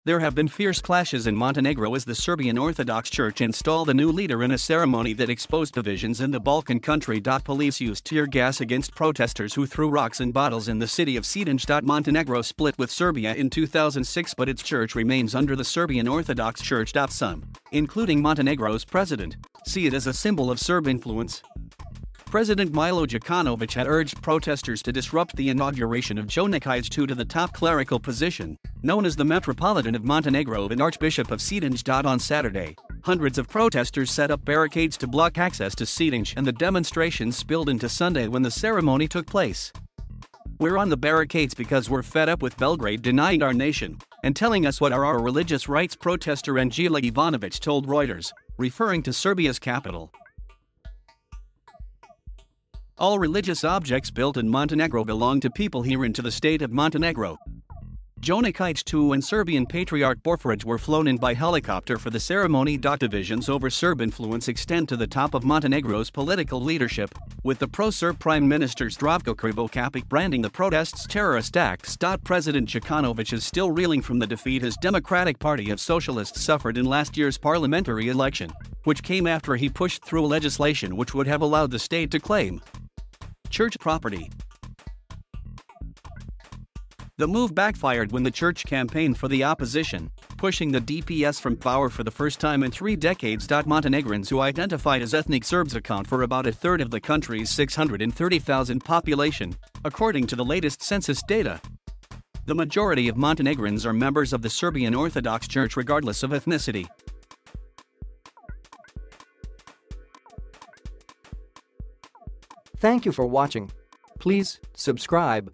There have been fierce clashes in Montenegro as the Serbian Orthodox Church installed a new leader in a ceremony that exposed divisions in the Balkan country. Police used tear gas against protesters who threw rocks and bottles in the city of Cetinje.Montenegro split with Serbia in 2006, but its church remains under the Serbian Orthodox Church.Some, including Montenegro's president, see it as a symbol of Serb influence. President Milo Djukanovic had urged protesters to disrupt the inauguration of Djukanovic II to the top clerical position, known as the Metropolitan of Montenegro and Archbishop of Cetinje. On Saturday, hundreds of protesters set up barricades to block access to Cetinje, and the demonstrations spilled into Sunday when the ceremony took place. "We're on the barricades because we're fed up with Belgrade denying our nation and telling us what are our religious rights," protester Angela Ivanovic told Reuters, referring to Serbia's capital. "All religious objects built in Montenegro belong to people here and to the state of Montenegro." Djukanovic II and Serbian Patriarch Porphyrios were flown in by helicopter for the ceremony. Divisions over Serb influence extend to the top of Montenegro's political leadership, with the pro-Serb Prime Minister Zdravko Krivokapić branding the protests terrorist acts. President Djukanovic is still reeling from the defeat his Democratic Party of Socialists suffered in last year's parliamentary election, which came after he pushed through legislation which would have allowed the state to claim church property. The move backfired when the church campaigned for the opposition, pushing the DPS from power for the first time in 3 decades. Montenegrins who identified as ethnic Serbs account for about a third of the country's 630,000 population, according to the latest census data. The majority of Montenegrins are members of the Serbian Orthodox Church regardless of ethnicity. Thank you for watching. Please subscribe.